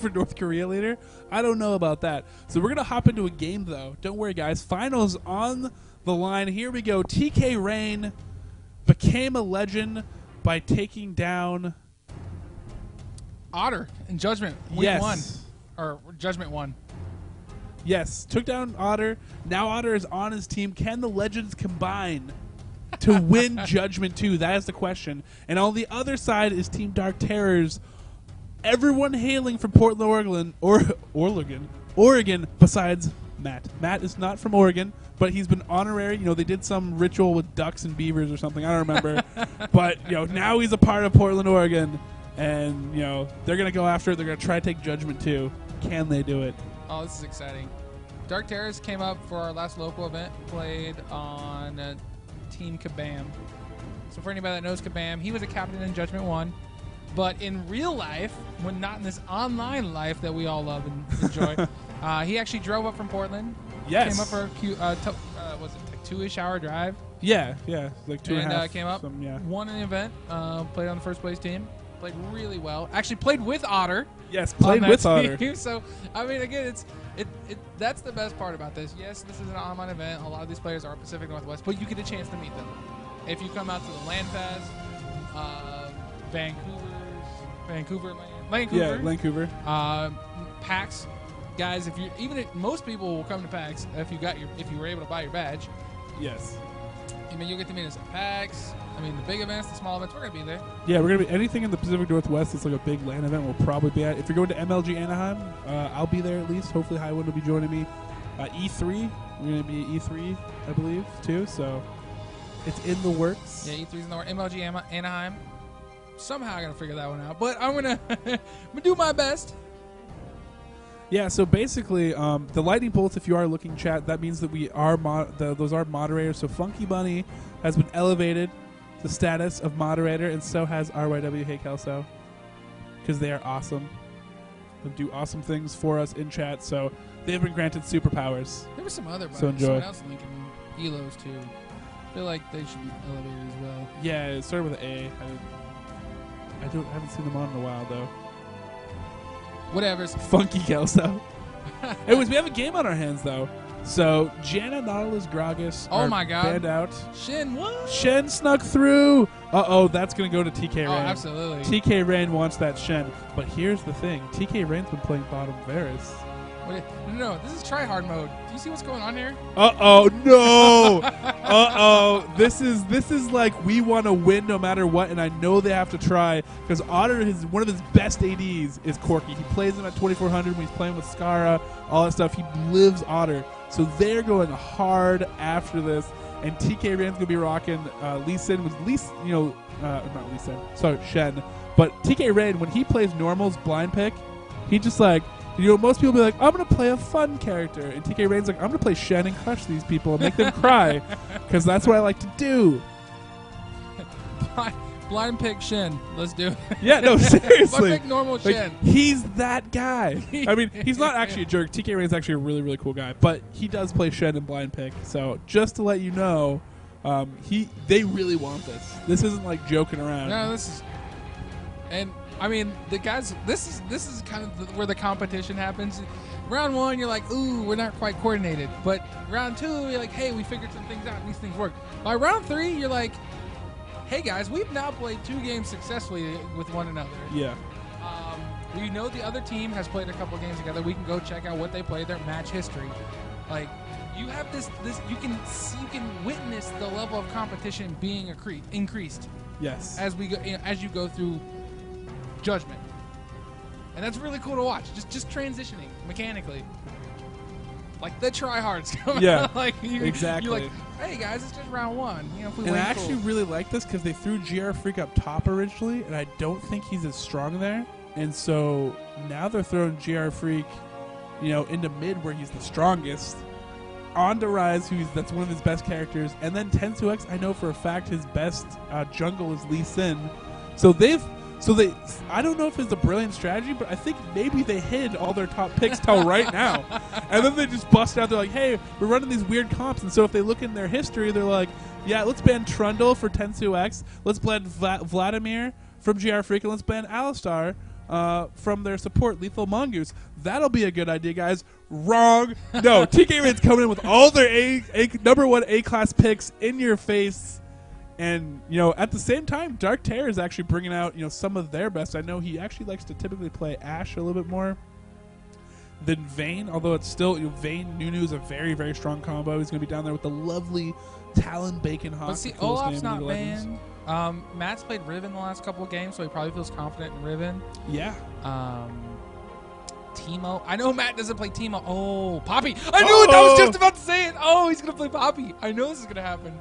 for North Korea later. I don't know about that. So we're going to hop into a game, though. Don't worry, guys. Finals on the line. Here we go. Tkrain became a legend by taking down Otter in Judgment. Yes. Won. Or Judgment 1. Yes, took down Otter. Now Otter is on his team. Can the legends combine to win Judgment 2? That is the question. And on the other side is Team DarkTerrorZ. Everyone hailing from Portland, Oregon, besides Matt. Matt is not from Oregon, but he's been honorary. You know, they did some ritual with ducks and beavers or something. I don't remember. But, you know, now he's a part of Portland, Oregon. And, you know, they're going to go after it. They're going to try to take Judgment 2. Can they do it? Oh, this is exciting. DarkTerrorZ came up for our last local event, played on Team Kabam. So for anybody that knows Kabam, he was a captain in Judgment 1. But in real life, when not in this online life that we all love and enjoy, he actually drove up from Portland. Yes. Came up for a was it like 2-ish hour drive? Yeah, like 2.5. And came up, won an event, played on the first place team. Played really well. Actually played with Otter. Yes, played with Otter. So, I mean, again, that's the best part about this. Yes, this is an online event. A lot of these players are Pacific Northwest, but you get a chance to meet them. If you come out to the Land Fest, Vancouver. Yeah, Vancouver. PAX, guys. Most people will come to PAX if you were able to buy your badge. Yes. I mean, you'll get to meet us at PAX. I mean, the big events, the small events, we're going to be there. Yeah, we're going to be anything in the Pacific Northwest that's like a big LAN event we'll probably be at. If you're going to MLG Anaheim, I'll be there at least. Hopefully Highwind will be joining me. E3, we're going to be at E3, I believe, too. So it's in the works. Yeah, E3's in the works. MLG Anaheim. Somehow I got to figure that one out. But I'm going to do my best. Yeah, so basically, the lightning bolts, if you are looking, chat, that means that we are those are moderators. So Funky Bunny has been elevated to the status of moderator, and so has RYW Hey Kelso, because they are awesome. They do awesome things for us in chat, so they've been granted superpowers. There was some other buddies, so enjoy. Someone else linking Elos, too. I feel like they should be elevated as well. Yeah, it started with an A. I haven't seen them on in a while, though. Whatever. Funky Kelso. Anyways, we have a game on our hands, though. So, Janna, Nautilus, Gragas are banned out. Shen, what? Shen snuck through. Uh-oh, that's going to go to Tkrain. Oh, absolutely. Tkrain wants that Shen. But here's the thing. Tkrain's been playing bottom Varus. No, this is tryhard mode. Do you see what's going on here? Uh-oh, no. Uh-oh. This is like we want to win no matter what, and I know they have to try because Otter, one of his best ADs is Corky. He plays him at 2400 when he's playing with Skara, all that stuff. He lives Otter. So they're going hard after this, and Tkrain's going to be rocking Lee Sin with not Lee Sin. Sorry, Shen. But Tkrain, when he plays normals blind pick, he just like, you know, most people be like, I'm going to play a fun character. And Tkrain's like, I'm going to play Shen and crush these people and make them cry because that's what I like to do. Blind pick Shen. Let's do it. Yeah, no, seriously. Blind pick normal Shen. He's that guy. I mean, he's not actually a jerk. Tkrain's actually a really, really cool guy. But he does play Shen and blind pick. So just to let you know, they really want this. This isn't like joking around. No, this is... And... I mean, the guys. This is kind of where the competition happens. Round 1, you're like, ooh, we're not quite coordinated. But round 2, you're like, hey, we figured some things out. And these things work. By round 3, you're like, hey guys, we've now played 2 games successfully with one another. Yeah. We know the other team has played a couple games together. We can go check out what they played, their match history. Like, you have this. You can witness the level of competition being increased. Yes. As you go through Judgment, and that's really cool to watch. Just transitioning mechanically, like the tryhards coming. Yeah, like exactly. You're like, hey guys, it's just round 1. You know, if we and win, I actually really like this because they threw GR Freak up top originally, and I don't think he's as strong there. And so now they're throwing GR Freak, into mid where he's the strongest. Onto Rise, that's one of his best characters, and then Tensu-X, I know for a fact his best jungle is Lee Sin. So I don't know if it's a brilliant strategy, but I think maybe they hid all their top picks till right now. And then they just bust out. They're like, hey, we're running these weird comps. And so if they look in their history, they're like, yeah, let's ban Trundle for Tensu-X. Let's ban Vladimir from GR Freak, and let's ban Alistar from their support, LethalMongoose. That'll be a good idea, guys. Wrong. No, Tkrain's coming in with all their number 1 A-class picks in your face. And, at the same time, DarkTerrorZ is actually bringing out, some of their best. I know he actually likes to typically play Ashe a little bit more than Vayne, although it's still, Vayne Nunu is a very, very strong combo. He's going to be down there with the lovely Talonn Baconhawk. But see, Olaf's not banned. Matt's played Riven the last couple of games, so he probably feels confident in Riven. Yeah. Teemo. I know Matt doesn't play Teemo. Oh, Poppy. I knew it. I was just about to say it. Oh, he's going to play Poppy. I know this is going to happen.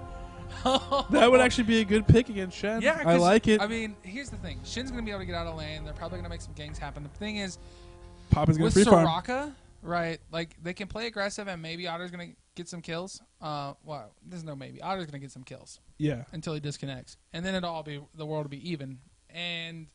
That would actually be a good pick against Shen. Yeah, I like it. I mean, here's the thing. Shen's going to be able to get out of lane. They're probably going to make some ganks happen. The thing is, Papa's going to with free farm. Soraka, right, like, they can play aggressive and maybe Otter's going to get some kills. Well, there's no maybe. Otter's going to get some kills. Yeah. Until he disconnects. And then the world will be even. And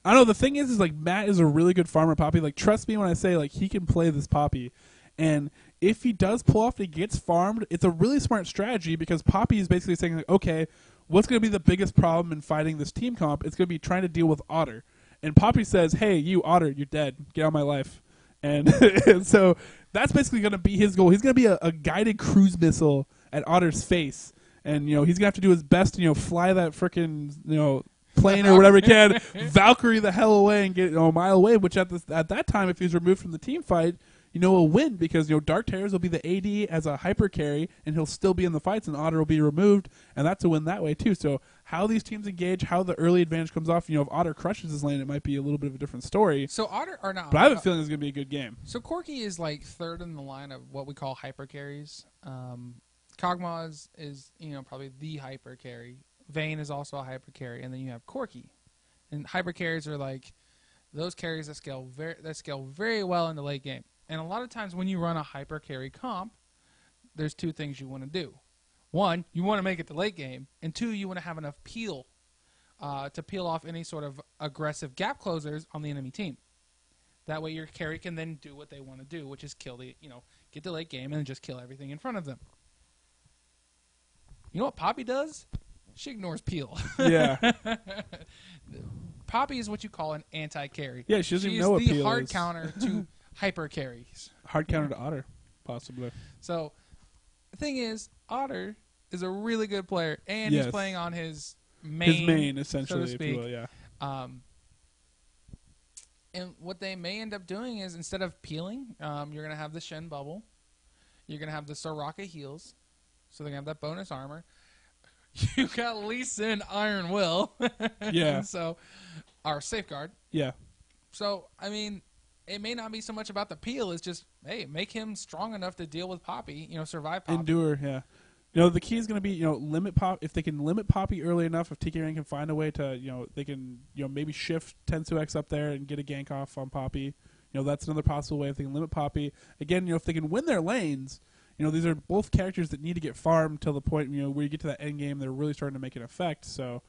I don't know. The thing is like Matt is a really good farmer Poppy. Like, trust me when I say like he can play this Poppy. And if he does pull off and he gets farmed, it's a really smart strategy because Poppy is basically saying, like, okay, what's going to be the biggest problem in fighting this team comp? It's going to be trying to deal with Otter. And Poppy says, hey, you, Otter, you're dead. Get out of my life. And, and so that's basically going to be his goal. He's going to be a guided cruise missile at Otter's face. And, he's going to have to do his best to, fly that frickin', plane or whatever he can, Valkyrie the hell away and get a mile away, which at that time, if he's removed from the team fight, will win because, DarkTerrorZ will be the AD as a hyper carry, and he'll still be in the fights, and Otter will be removed, and that's a win that way, too. So how these teams engage, how the early advantage comes off, if Otter crushes his lane, it might be a little bit of a different story. So Otter, or not. But I have a feeling it's going to be a good game. So Corki is, like, third in the line of what we call hyper carries. Kog'Maw is probably the hyper carry. Vayne is also a hyper carry, and then you have Corki. And hyper carries are, like, those carries that scale very well in the late game. And a lot of times when you run a hyper carry comp, there's two things you want to do. One, you want to make it to late game. And two, you want to have enough peel to peel off any sort of aggressive gap closers on the enemy team. That way your carry can then do what they want to do, which is kill get the late game and just kill everything in front of them. You know what Poppy does? She ignores peel. Yeah. Poppy is what you call an anti-carry. Yeah, she doesn't even know what peel is. She's the hard counter to hyper carries. Hard counter to Otter, possibly. So, the thing is, Otter is a really good player, and he's playing on his main. His main, essentially, so to speak. if you will, yeah. And what they may end up doing is, instead of peeling, you're going to have the Shen bubble. You're going to have the Soraka heals. So they're going to have that bonus armor. You got Lee Sin Iron Will. Yeah. So, our safeguard. Yeah. So, I mean, it may not be so much about the peel. It's just, hey, make him strong enough to deal with Poppy, survive Poppy. Endure, yeah. The key is going to be, limit Pop. If they can limit Poppy early enough, if Tkrain can find a way to, they can, maybe shift Tensu up there and get a gank off on Poppy. That's another possible way if they can limit Poppy. Again, if they can win their lanes, these are both characters that need to get farmed till the point, where you get to that end game, they're really starting to make an effect. So,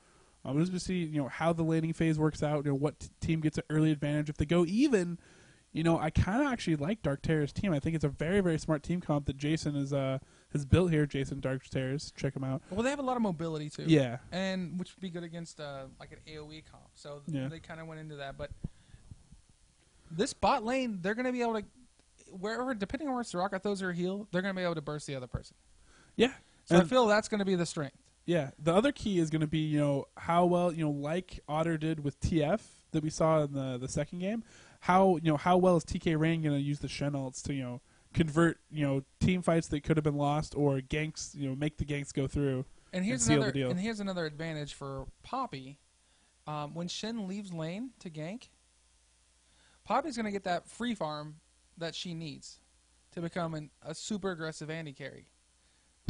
we'll just see, how the laning phase works out, what team gets an early advantage. If they go even, I kind of actually like DarkTerrorZ team. I think it's a very, very smart team comp that Jason has built here. Jason DarkTerrorZ, check him out. Well, they have a lot of mobility too. Yeah, and which would be good against like an AOE comp. So they kind of went into that. But this bot lane, they're going to be able to, wherever, depending on where Soraka throws her heal, they're going to be able to burst the other person. Yeah. So I feel that's going to be the strength. Yeah. The other key is going to be how well like Otter did with TF that we saw in the second game. How well is Tkrain going to use the Shen ults to convert team fights that could have been lost or ganks make the ganks go through and seal the deal. And here's another advantage for Poppy. When Shen leaves lane to gank, Poppy's going to get that free farm that she needs to become a super aggressive anti-carry.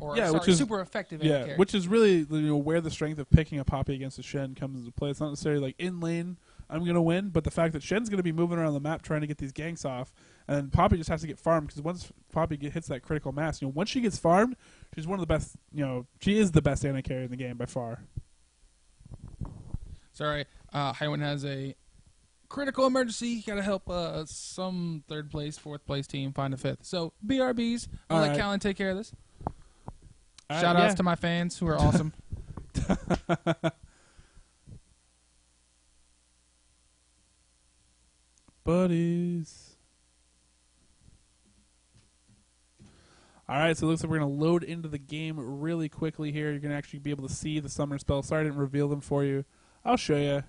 Or which is super effective anti-carry. Which is really where the strength of picking a Poppy against a Shen comes into play. It's not necessarily like in lane I'm going to win, but the fact that Shen's going to be moving around the map trying to get these ganks off, and Poppy just has to get farmed, because once Poppy hits that critical mass, once she gets farmed, she's one of the best, she is the best anti-carry in the game by far. Sorry, Highwind has a critical emergency. Got to help some third place, fourth place team find a fifth. So, BRBs, I'll let Callan take care of this. Shout outs to my fans who are awesome. buddies. All right, so it looks like we're going to load into the game really quickly here. You're going to actually be able to see the summoner spells. Sorry I didn't reveal them for you. I'll show you.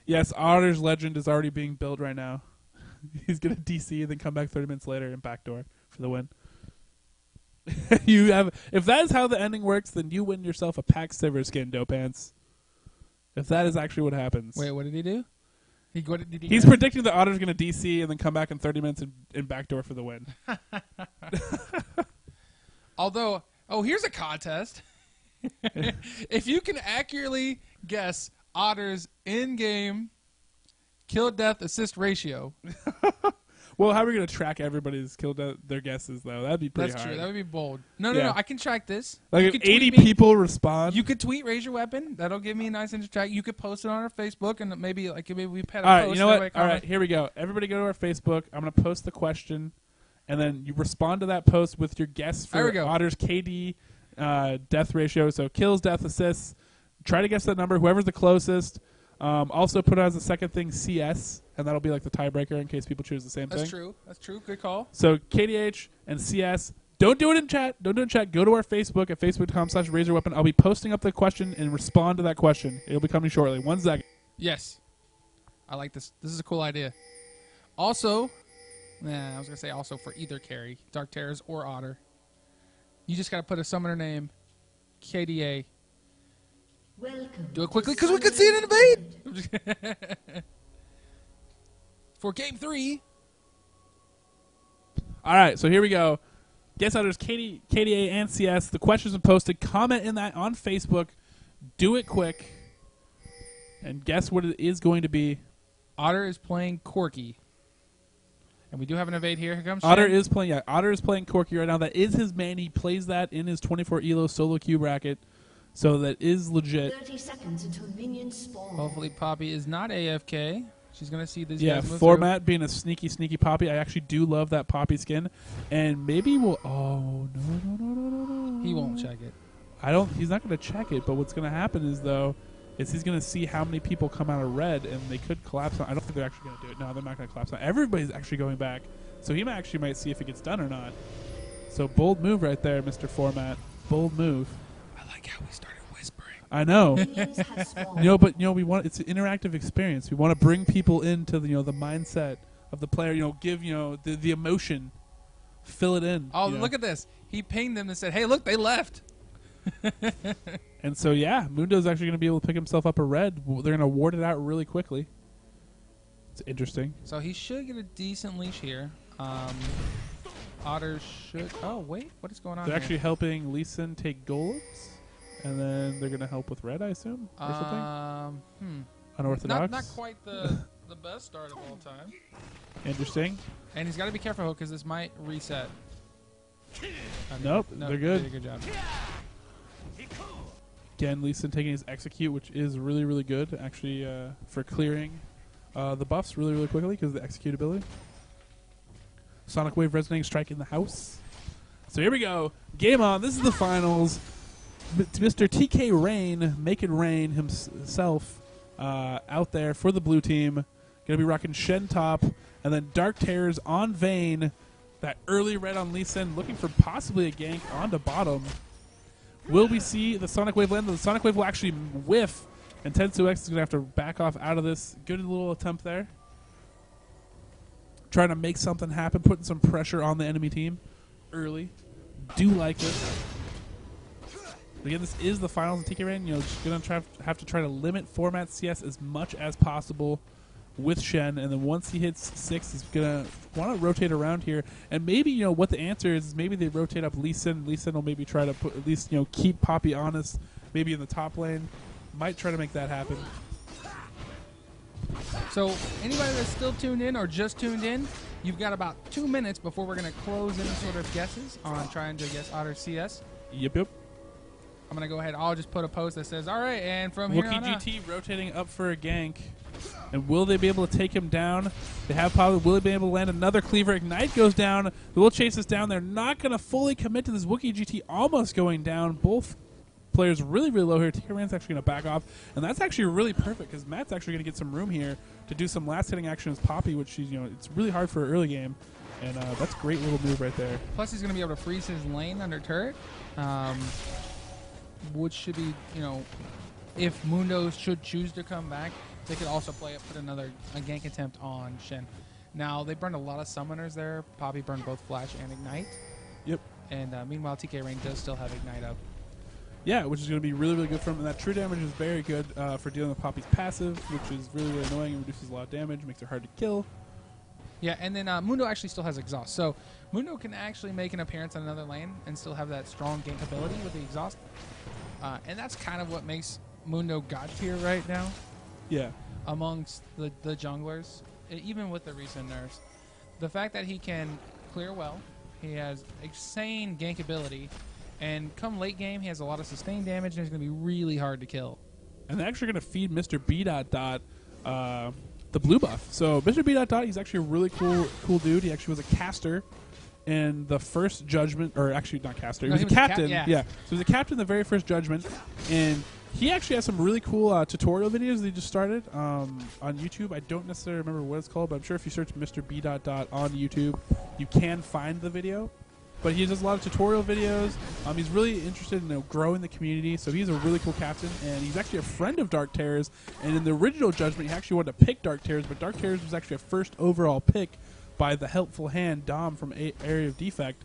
Yes, Otter's legend is already being built right now. He's going to DC and then come back 30 minutes later and backdoor for the win. You have, if that is how the ending works, then you win yourself a Pax Silver skin, Dope Pants. If that is actually what happens. Wait, what did he do? He's predicting that Otter's going to DC and then come back in 30 minutes and backdoor for the win. Although, here's a contest. If you can accurately guess Otter's in-game kill-death assist ratio. Well, how are we going to track everybody's their guesses, though? That'd be pretty hard. That's true. That would be bold. No. I can track this. Like if 80 people respond. You could tweet Raise Your Weapon. That'll give me a nice track. You could post it on our Facebook, and maybe we pet a All right, post. you know what? All right, here we go. Everybody go to our Facebook. I'm going to post the question, and then you respond to that post with your guess for Otter's KD death ratio. So kills, death, assists. Try to guess that number. Whoever's the closest. Also put as a second thing CS, and that'll be like the tiebreaker in case people choose the same thing. That's true. That's true. Good call. So KDH and CS. Don't do it in chat. Don't do it in chat. Go to our Facebook at facebook.com/RaiseYourWeapon. I'll be posting up the question and respond to that question. It'll be coming shortly. 1 second. Yes. I like this. This is a cool idea. Also, I was going to say also for either carry, DarkTerrorZ or Otter. You just got to put a summoner name, KDA. Welcome. Do it quickly because we can see it in the bait. For game 3. All right, so here we go. Guess Otter's KDA and CS. The questions are posted. Comment in that on Facebook. Do it quick. And guess what it is going to be. Otter is playing Corky. And we do have an evade here. Here comes Otter Shen. is playing. Yeah, Otter is playing Corky right now. That is his main. He plays that in his 24 elo solo queue bracket. So that is legit. 30 seconds until minions spawn. Hopefully Poppy is not AFK. She's going to see this. Yeah, format being a sneaky Poppy. I actually do love that Poppy skin. And maybe we'll... Oh, no. He won't check it. He's not going to check it. But what's going to happen is, though, he's going to see how many people come out of red, and they could collapse on... I don't think they're actually going to do it. No, they're not going to collapse on. Everybody's actually going back. So he might see if it gets done or not. So bold move right there, Mr. Format. Bold move. I like how we started whispering. I know. Minions have spawned. We want it's an interactive experience. We want to bring people into the the mindset of the player. Give the emotion, fill it in. Oh, look at this! He pinged them and said, "Hey, look, they left." And so Mundo's actually going to be able to pick himself up a red. They're going to award it out really quickly. It's interesting. So he should get a decent leash here. Otter should. Oh wait, what is going on? They're actually helping Lee Sin take golems. And then they're going to help with red, I assume, or something? Unorthodox? Not quite the best start of all time. Interesting. And he's got to be careful because this might reset. Nope, they're good. Did a good job. Again, Lee Sin taking his execute, which is really, really good, actually, for clearing the buffs really, really quickly because of the execute ability. Sonic Wave Resonating Strike in the house. So here we go. Game on. This is the finals. Mr. Tkrain, Make It Rain himself out there for the blue team. Going to be rocking Shen top. And then DarkTerrorZ on Vayne. That early red on Lee Sin, looking for possibly a gank onto bottom. Will we see the Sonic Wave land? The Sonic Wave will actually whiff. And Tensu X is going to have to back off out of this. Good little attempt there. Trying to make something happen, putting some pressure on the enemy team early. Do like this. Again, this is the finals of Tkrain. Just gonna have to try to limit format CS as much as possible with Shen, and then once he hits 6, he's gonna want to rotate around here. And maybe what the answer is maybe they rotate up Lee Sin. Lee Sin will maybe try to put at least keep Poppy honest, maybe in the top lane. Might try to make that happen. So anybody that's still tuned in or just tuned in, you've got about 2 minutes before we're gonna close any sort of guesses on trying to guess Otter CS. Yep. I'm going to go ahead. I'll just put a post that says, all right, and from here on out. WookieeGT rotating up for a gank. And will they be able to take him down? They have probably. Will they be able to land another cleaver? Ignite goes down. They will chase us down. They're not going to fully commit to this. WookieeGT almost going down. Both players really, really low here. Tkrain's actually going to back off, and that's actually really perfect because Matt's actually going to get some room here to do some last hitting action as Poppy, which she's, it's really hard for early game, and that's a great little move right there. Plus, he's going to be able to freeze his lane under turret, which should be, if Mundo should choose to come back, they could also put another gank attempt on Shen. Now, they burned a lot of summoners there. Poppy burned both Flash and Ignite. Yep. And meanwhile, Tkrain does still have Ignite up. Yeah, which is going to be really, really good for him. And that true damage is very good for dealing with Poppy's passive, which is really, really annoying and reduces a lot of damage, makes her hard to kill. Yeah, and then Mundo actually still has Exhaust. So Mundo can actually make an appearance on another lane and still have that strong gank ability with the Exhaust. And that's kind of what makes Mundo God tier right now. Yeah. Amongst the junglers, even with the recent nerfs. The fact that he can clear well, he has insane gank ability, and come late game, he has a lot of sustained damage, and he's going to be really hard to kill. And they're actually going to feed MrBDotDot the blue buff. So MrBDotDot, he's actually a really cool dude. He actually was a caster in the first Judgment, or actually not caster. He was a captain. Yeah. So he was a captain in the very first Judgment, and he actually has some really cool tutorial videos that he just started on YouTube. I don't necessarily remember what it's called, but I'm sure if you search MrBDotDot on YouTube, you can find the video. But he does a lot of tutorial videos. He's really interested in growing the community, so he's a really cool captain, and he's actually a friend of DarkTerrorZ. And in the original Judgment, he actually wanted to pick DarkTerrorZ, but DarkTerrorZ was actually a first overall pick by the helpful hand Dom from Area of Defect.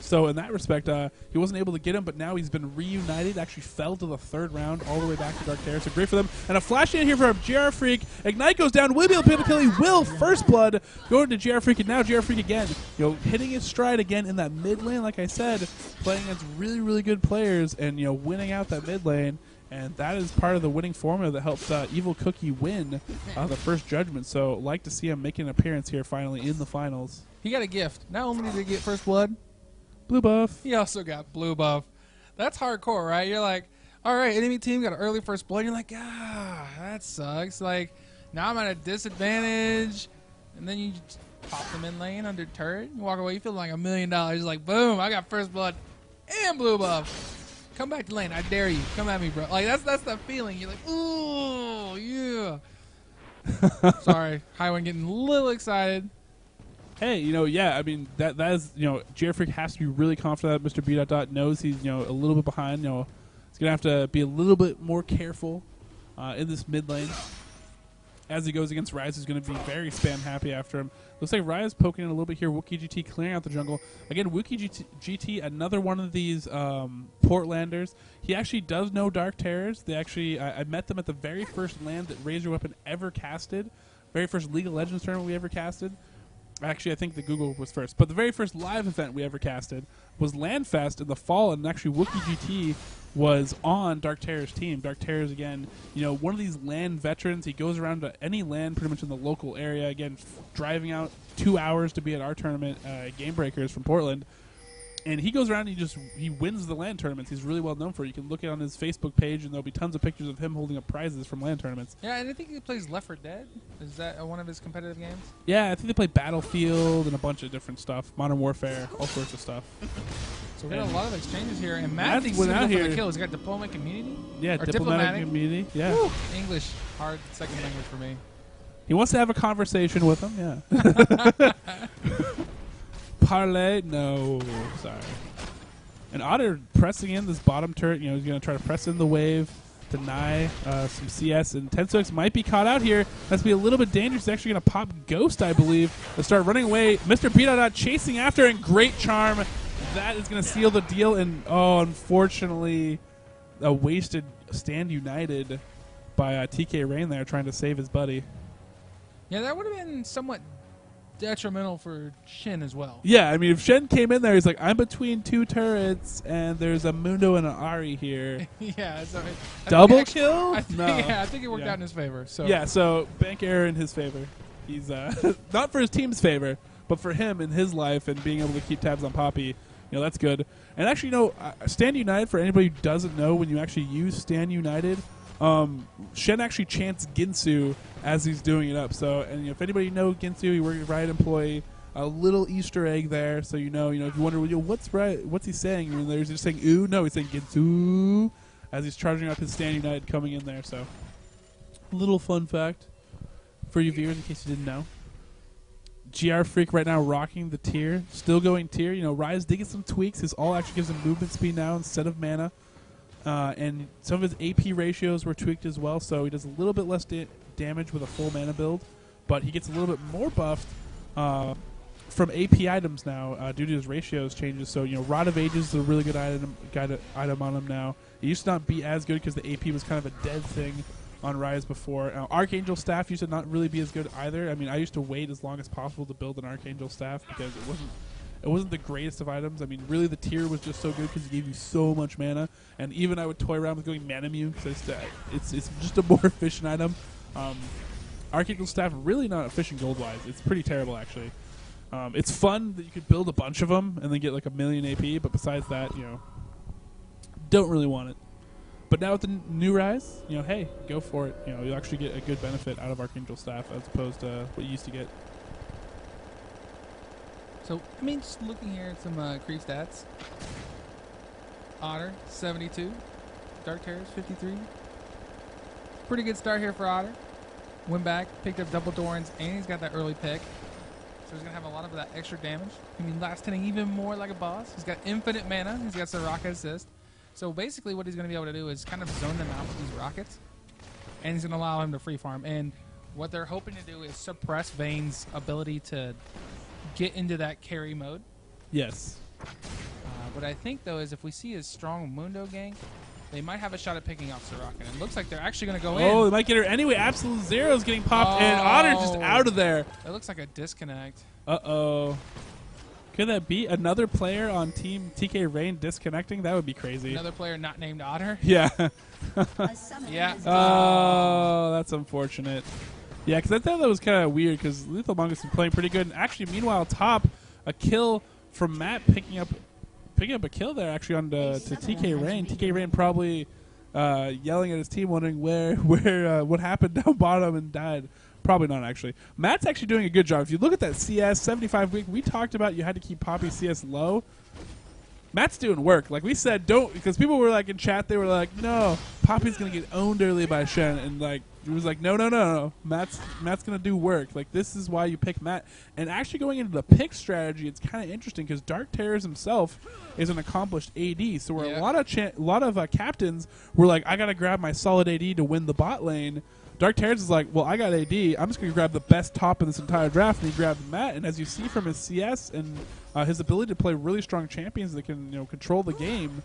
So in that respect, he wasn't able to get him, but now he's been reunited. Actually fell to the third round, all the way back to DarkTerrorZ. So great for them. And a flash in here for GR Freak. Ignite goes down. Will be able to pick up a kill. He will. First blood going to GR Freak, and now GR Freak again. Hitting his stride again in that mid lane. Like I said, playing against really, really good players, and winning out that mid lane. And that is part of the winning formula that helped Evil Cookie win the first Judgment. So like to see him making an appearance here finally in the finals. He got a gift. Not only did he get first blood, blue buff. He also got blue buff. That's hardcore, right? You're like, all right, enemy team got an early first blood. You're like, that sucks. Like, now I'm at a disadvantage. And then you just pop them in lane under turret. You walk away, you feel like $1 million. Like, boom, I got first blood and blue buff. Come back to lane. I dare you. Come at me, bro. Like, that's the feeling. You're like, ooh, yeah. Sorry. Highway getting a little excited. Hey, yeah, I mean, that is, GR Freak has to be really confident that MrBDotDot knows he's, a little bit behind. He's going to have to be a little bit more careful in this mid lane. As he goes against Rise, he's going to be very spam happy after him. Looks like Rise poking in a little bit here. WookieeGT clearing out the jungle. Again, WookieeGT, another one of these Portlanders. He actually does know DarkTerrorZ. They actually, I met them at the very first land that Raise Your Weapon ever casted. Very first League of Legends tournament we ever casted. Actually, I think the Google was first. But the very first live event we ever casted was LandFest in the fall, and actually WookieeGT was on DarkTerrorZ team. DarkTerrorZ, again, one of these LAN veterans. He goes around to any LAN pretty much in the local area. Again, driving out 2 hours to be at our tournament, Game Breakers from Portland. And he goes around and he wins the LAN tournaments. He's really well known for it. You can look it on his Facebook page, and there'll be tons of pictures of him holding up prizes from LAN tournaments. Yeah, and I think he plays Left 4 Dead. Is that one of his competitive games? Yeah, I think they play Battlefield and a bunch of different stuff. Modern Warfare, all sorts of stuff. So we got a lot of exchanges here. And Matt thinks he's going to go for the kill. He's got Diplomatic Community? Yeah, Diplomatic Community. Yeah. Woo! English, hard second language for me. He wants to have a conversation with him, yeah. Parlay? No, sorry. And Otter pressing in this bottom turret. He's going to try to press in the wave, deny some CS. And Tensox might be caught out here. That's going to be a little bit dangerous. He's actually going to pop Ghost, I believe, and start running away. MrBDotDot chasing after, and great charm. That is going to seal the deal. And, unfortunately, a wasted stand united by Tkrain there trying to save his buddy. Yeah, that would have been somewhat detrimental for Shen as well. Yeah, I mean, if Shen came in there, he's like, I'm between 2 turrets, and there's a Mundo and an Ahri here. Yeah. So Double kill? I think it worked out in his favor. So. Yeah, so bank error in his favor. He's not for his team's favor, but for him in his life and being able to keep tabs on Poppy, that's good. And actually, Stand United, for anybody who doesn't know, when you actually use Stand United, Shen actually chants Ginsu as he's doing it up. So, and if anybody knows Ginsu, he works as a Riot employee. a little Easter egg there, so if you wonder what's he saying, there's just saying ooh, no, he's saying Ginsu as he's charging up his Stand United coming in there. So, little fun fact for you viewers in case you didn't know. GR Freak right now rocking the tier, still going tier. Rise did get some tweaks. His all actually gives him movement speed now instead of mana, and some of his AP ratios were tweaked as well, so he does a little bit less damage with a full mana build, but he gets a little bit more buffed from AP items now due to his ratios changes. So Rod of Ages is a really good item on him now. It used to not be as good because the AP was kind of a dead thing on Rise before. Archangel Staff used to not really be as good either. I mean, I used to wait as long as possible to build an Archangel Staff because it wasn't the greatest of items. I mean, really the tier was just so good because it gave you so much mana, and even I would toy around with going Mana Mew because it's just a more efficient item. Archangel Staff really not efficient gold wise. It's pretty terrible actually. It's fun that you could build a bunch of them and then get like 1,000,000 AP, but besides that, don't really want it. But now with the new Rise, hey, go for it. You'll actually get a good benefit out of Archangel Staff as opposed to what you used to get. So, just looking here at some creep stats. Otter, 72. DarkTerrorZ, 53. Pretty good start here for Otter. Went back, picked up double Dorans, and he's got that early pick. So he's going to have a lot of that extra damage. Last hitting even more like a boss. He's got infinite mana. He's got some rocket assist. So basically what he's going to be able to do is kind of zone them out with these rockets, and he's going to allow him to free farm. And what they're hoping to do is suppress Vayne's ability to get into that carry mode. Yes. What I think, though, is if we see his strong Mundo gank, they might have a shot at picking off Sirach. And it looks like they're actually going to go in. Oh, they might get her anyway. Absolute Zero's getting popped, and Otter's just out of there. It looks like a disconnect. Uh-oh. Could that be another player on Team Tkrain disconnecting? That would be crazy. Another player not named Otter? Yeah. Yeah. Oh, that's unfortunate. Yeah, because I thought that was kind of weird because LethalMongoose is playing pretty good. And actually, meanwhile, top, a kill from Matt picking up a kill there actually on to Tkrain. Tkrain probably yelling at his team, wondering what happened down bottom and died. Probably not, actually. Matt's actually doing a good job. If you look at that CS, 75 week, we talked about you had to keep Poppy CS low. Matt's doing work. Like we said, don't, because people were like in chat, they were like, no, Poppy's going to get owned early by Shen. And like, it was like, no. Matt's going to do work. Like, this is why you pick Matt. And actually going into the pick strategy, it's kind of interesting because DarkTerrorZ himself is an accomplished AD. So where a lot of captains were like, I got to grab my solid AD to win the bot lane. DarkTerrorZ is like, well, I got AD. I'm just going to grab the best top in this entire draft, and he grabbed Matt. And as you see from his CS and his ability to play really strong champions that can control the game,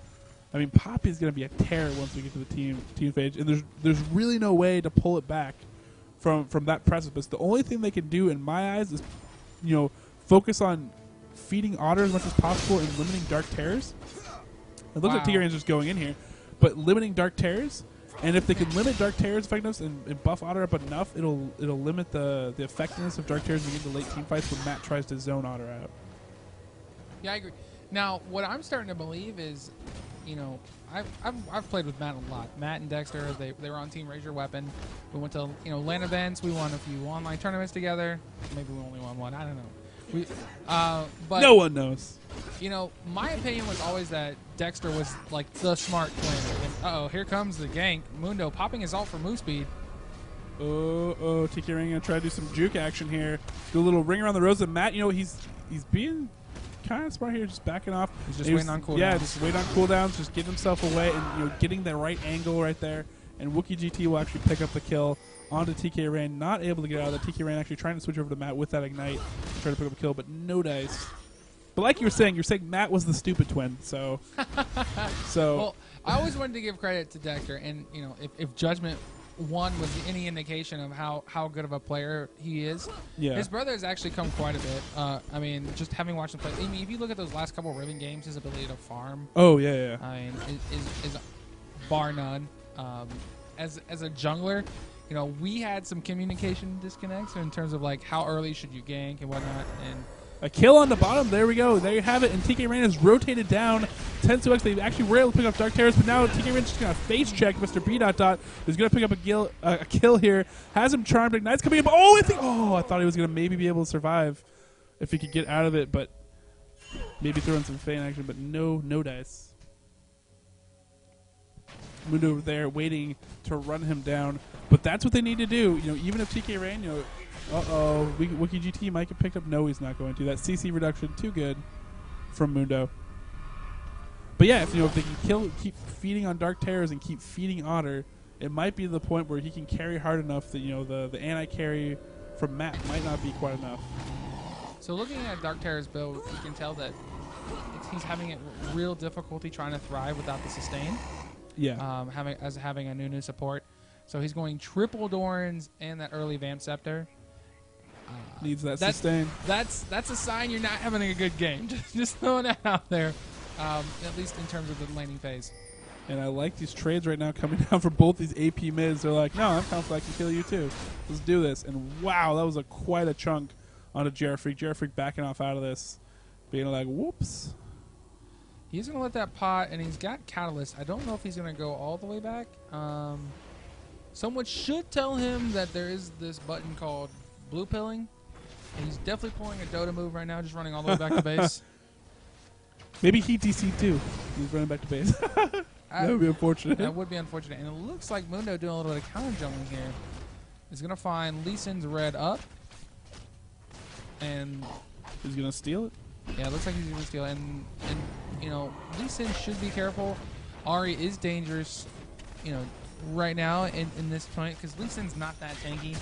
Poppy's going to be a terror once we get to the team phase. And there's really no way to pull it back from that precipice. The only thing they can do, in my eyes, is focus on feeding Otter as much as possible and limiting DarkTerrorZ. It looks like Tkrain's just going in here, but limiting DarkTerrorZ. And if they can limit DarkTerrorZ effectiveness and buff Otter up enough, it'll limit the effectiveness of DarkTerrorZ when you get into late team fights when Matt tries to zone Otter out. Yeah, I agree. Now, what I'm starting to believe is, I've played with Matt a lot. Matt and Dexter, they were on Team Raise Your Weapon. We went to LAN events. We won a few online tournaments together. Maybe we only won one. I don't know. But no one knows. My opinion was always that Dexter was like the smart twin. And, here comes the gank. Mundo popping his ult for move speed. Tkrain gonna try to do some juke action here. Do a little ring around the rose. And Matt, he's being kind of smart here, just backing off. He's just waiting on cooldowns. Yeah, just waiting on cooldowns, just getting himself away and getting the right angle right there. And WookieeGT will actually pick up the kill onto Tkrain. Not able to get out of the Tkrain actually trying to switch over to Matt with that ignite to try to pick up a kill, but no dice. But like you're saying Matt was the stupid twin. So well, I always wanted to give credit to Dexter, and if Judgment 1 was any indication of how good of a player he is, his brother has actually come quite a bit. Just having watched him play, if you look at those last couple of Riven games, his ability to farm, is bar none. As a jungler, we had some communication disconnects in terms of like how early should you gank and whatnot, and a kill on the bottom. There we go. There you have it. And Tkrain has rotated down 10-2x. They actually were able to pick up DarkTerrorZ, but now Tkrain's just going to face check MrBDotDot. Who's going to pick up a kill here. Has him charmed. Ignite's coming up. I thought he was going to maybe be able to survive. if he could get out of it, but maybe throw in some fan action, but no dice. Mundo over there waiting to run him down, but that's what they need to do. You know, even if Tkrain, you know, WookieeGT might get picked up. No, he's not going to. That CC reduction too good from Mundo. But yeah, if they can keep feeding on DarkTerrorZ and keep feeding Otter, it might be the point where he can carry hard enough that the anti-carry from Matt might not be quite enough. So looking at DarkTerrorZ build, you can tell that he's having real difficulty trying to thrive without the sustain. Yeah. Having a new support. So he's going triple Dorans and that early Vamp Scepter. Needs that sustain. That's a sign you're not having a good game. Just throwing that out there, at least in terms of the laning phase. And I like these trades right now coming down for both these AP mids. They're like, no, I'm confident I can kill you too. Let's do this. And wow, that was quite a chunk onto JRFreak. JRFreak backing off out of this, being like, whoops. He's going to let that pot, and he's got Catalyst. I don't know if he's going to go all the way back. Someone should tell him that there is this button called blue pilling. And he's definitely pulling a Dota move right now, just running all the way back to base. Maybe he DC too. He's running back to base. That would be unfortunate. That would be unfortunate. And it looks like Mundo doing a little bit of counter jumping here. He's going to find Lee Sin's red up. And he's going to steal it? Yeah, it looks like he's going to steal it. And you know, Lee Sin should be careful. Ari is dangerous, you know, right now in this point, because Lee Sin's not that tanky.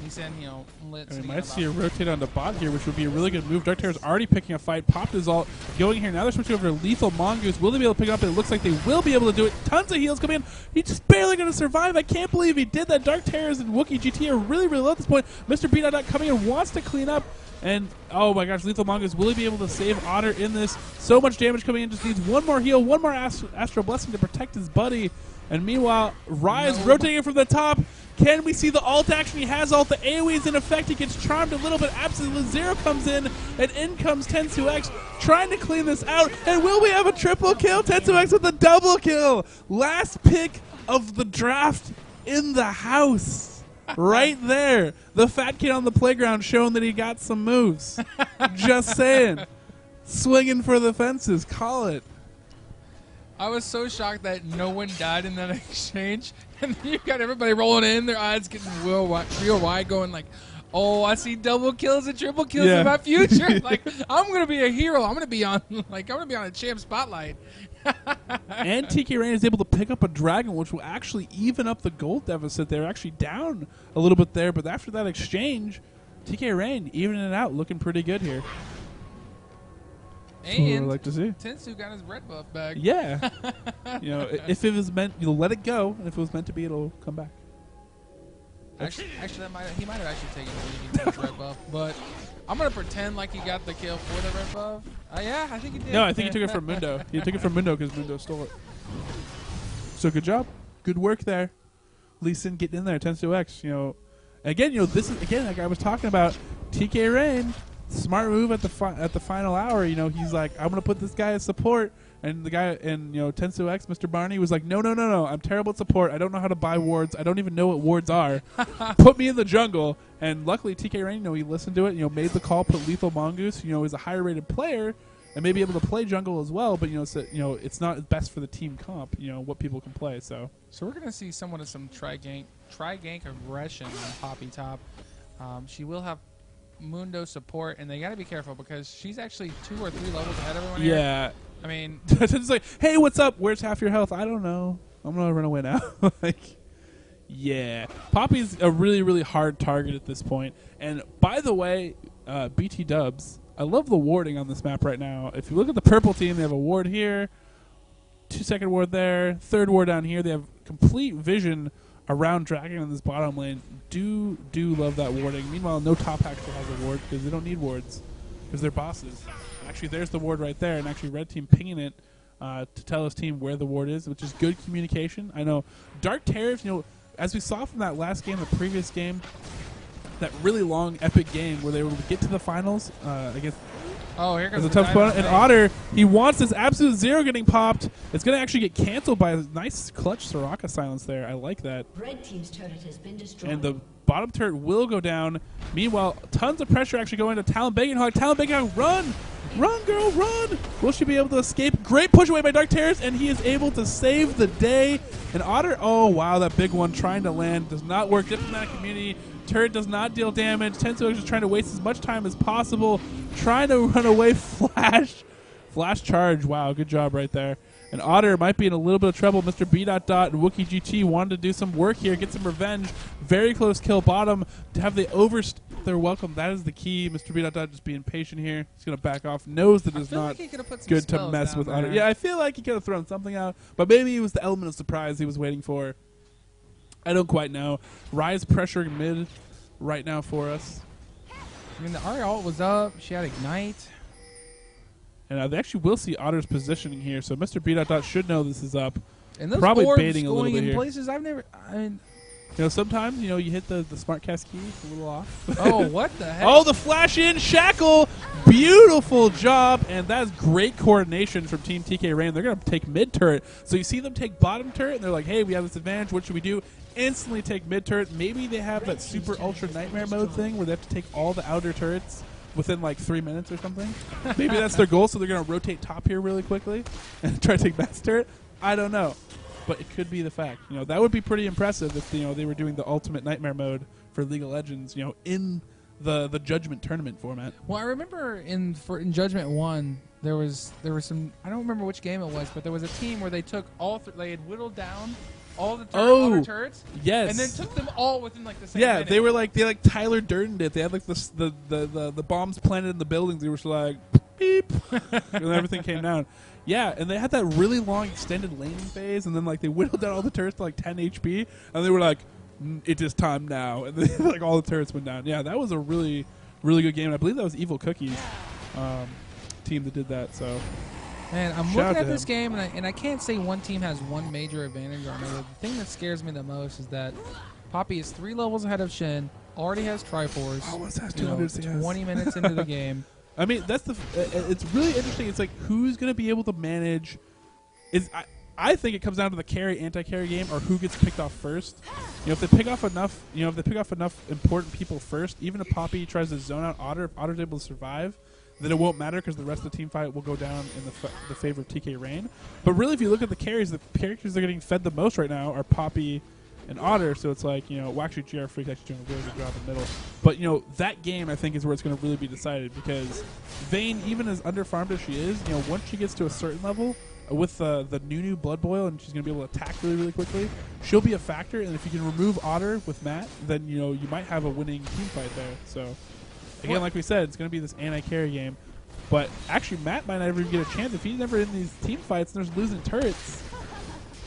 Lee Sin, you know, we might see a rotate on the bot here, which would be a really good move. DarkTerrorZ already picking a fight. Popped his ult going here. Now they're switching over to LethalMongoose. Will they be able to pick it up? It looks like they will be able to do it. Tons of heals coming in. He's just barely going to survive. I can't believe he did that. DarkTerrorZ and WookieeGT are really, really low at this point. MrBDotDot coming in, wants to clean up. And, oh my gosh, LethalMongoose, will he be able to save Otter in this? So much damage coming in, just needs one more heal, one more Astral Blessing to protect his buddy. And meanwhile, Rise rotating from the top. Can we see the ult action? He has ult. The AoE is in effect. He gets charmed a little bit. Absolutely Zero comes in, and in comes TensuX trying to clean this out. And will we have a triple kill? TensuX with a double kill. Last pick of the draft in the house. Right there. The fat kid on the playground showing that he got some moves. Just saying. Swinging for the fences. Call it. I was so shocked that no one died in that exchange. And then you got everybody rolling in, their eyes getting real wide, going like, oh, I see double kills and triple kills in my future. Like, I'm gonna be a hero. I'm gonna be on a champ spotlight. And Tkrain is able to pick up a dragon, which will actually even up the gold deficit. They're actually down a little bit there, but after that exchange, Tkrain evening it out, looking pretty good here. And I'd like to see. Tensu got his red buff back. Yeah. You know, if it was meant, you'll let it go, and if it was meant to be, it'll come back. Actually, he might have actually taken the red buff, but I'm gonna pretend like he got the kill for the red buff. Yeah, I think he did. No, I think he took it from Mundo. He took it from Mundo because Mundo stole it. So good job, good work there. Lee Sin getting in there, TensuX. You know, again, you know, this is again like I was talking about. Tkrain. Smart move at the final hour. You know, he's like, I'm gonna put this guy as support, and the guy, and you know, TensuX, MrBarney was like, no, I'm terrible at support. I don't know how to buy wards. I don't even know what wards are. Put me in the jungle. And luckily, Tkrain, you know, he listened to it. You know, made the call. Put LethalMongoose. You know, is a higher rated player and may be able to play jungle as well. But you know, it's not best for the team comp. You know what people can play. So we're gonna see somewhat of some tri gank aggression on Poppy top. She will have Mundo support, and they got to be careful because she's actually 2 or 3 levels ahead of everyone here. Yeah. I mean, it's like, hey, what's up? Where's half your health? I don't know. I'm gonna run away now. Like, yeah, Poppy's a really, really hard target at this point. And by the way, BT Dubs, I love the warding on this map right now. If you look at the purple team, they have a ward here, 2-second ward there, 3rd ward down here. They have complete vision around Dragon in this bottom lane. Do love that warding. Meanwhile, no top actually has a ward because they don't need wards because they're bosses. Actually, there's the ward right there, and actually red team pinging it to tell his team where the ward is, which is good communication. I know DarkTerrorZ, you know, as we saw from that last game, the previous game, that really long epic game where they were able to get to the finals against Oh, here comes It's a tough the opponent. And Otter, he wants this absolute zero getting popped. It's going to actually get canceled by a nice clutch Soraka silence there. I like that. Red team's turret has been destroyed. And the bottom turret will go down. Meanwhile, tons of pressure actually going to Talonn Baconhawk. Talonn Baconhawk, run! Run, girl, run! Will she be able to escape? Great push away by DarkTerrorZ, and he is able to save the day. And Otter, oh, wow, that big one trying to land does not work. Diplomatic community. Turret does not deal damage. Tensu is just trying to waste as much time as possible. Trying to run away. Flash. Flash charge. Wow, good job right there. And Otter might be in a little bit of trouble. MrBDotDot and WookieeGT wanted to do some work here, get some revenge. Very close kill bottom. To have they overstay their welcome, that is the key. MrBDotDot just being patient here. He's going to back off. Knows that it's not good to mess with Otter. Yeah, I feel like he could have thrown something out. But maybe it was the element of surprise he was waiting for. I don't quite know. Rise pressuring mid right now for us. I mean, the Ari ult was up. She had Ignite. And they actually will see Otter's positioning here, so MrBDotDot should know this is up. And those probably orbs baiting a little going bit in here. places I've never. I mean, You know, sometimes you hit the smart cast key a little off. oh, what the heck? Oh, the flash in shackle, beautiful job, and that's great coordination from Team Tkrain. They're gonna take mid turret, so you see them take bottom turret, and they're like, "Hey, we have this advantage. What should we do?" Instantly take mid turret. Maybe they have that super ultra nightmare mode thing where they have to take all the outer turrets within like 3 minutes or something. Maybe that's their goal, so they're gonna rotate top here really quickly and try to take mass turret. I don't know. But it could be the fact. That would be pretty impressive if they were doing the ultimate nightmare mode for League of Legends, in the Judgment tournament format. Well, I remember in Judgment 1 there was some, I don't remember which game it was, but there was a team where they took they had whittled down all the outer turrets. Yes. And then took them all within like the same minute. They were like Tyler Durden it. They had like the bombs planted in the buildings. They were just like beep and everything came down. Yeah, and they had that really long extended laning phase, and then they whittled down all the turrets to like 10 HP, and they were like, "It is time now," and then all the turrets went down. Yeah, that was a really, really good game. I believe that was Evil Cookies team that did that. So, man, I'm looking at this game, and I can't say one team has one major advantage on another. The thing that scares me the most is that Poppy is 3 levels ahead of Shin, already has Triforce. Oh, what's that? 20 minutes into the game. I mean, that's it's really interesting. It's like, who's going to be able to manage? I think it comes down to the carry anti-carry game, or who gets picked off first. If they pick off enough, important people first, even if Poppy tries to zone out Otter, if Otter's able to survive, then it won't matter because the rest of the team fight will go down in the favor of Tkrain. But really, if you look at the carries, the characters that are getting fed the most right now are Poppy and Otter, so it's like, well, actually, GR Freak actually doing a really good job in the middle. But, that game, I think, is where it's going to really be decided, because Vayne, even as underfarmed as she is, once she gets to a certain level, with the new Blood Boil, and she's going to be able to attack really, really quickly, she'll be a factor, and if you can remove Otter with Matt, then, you might have a winning team fight there. So, again, like we said, it's going to be this anti-carry game. But, actually, Matt might not even get a chance. If he's never in these team fights and there's losing turrets,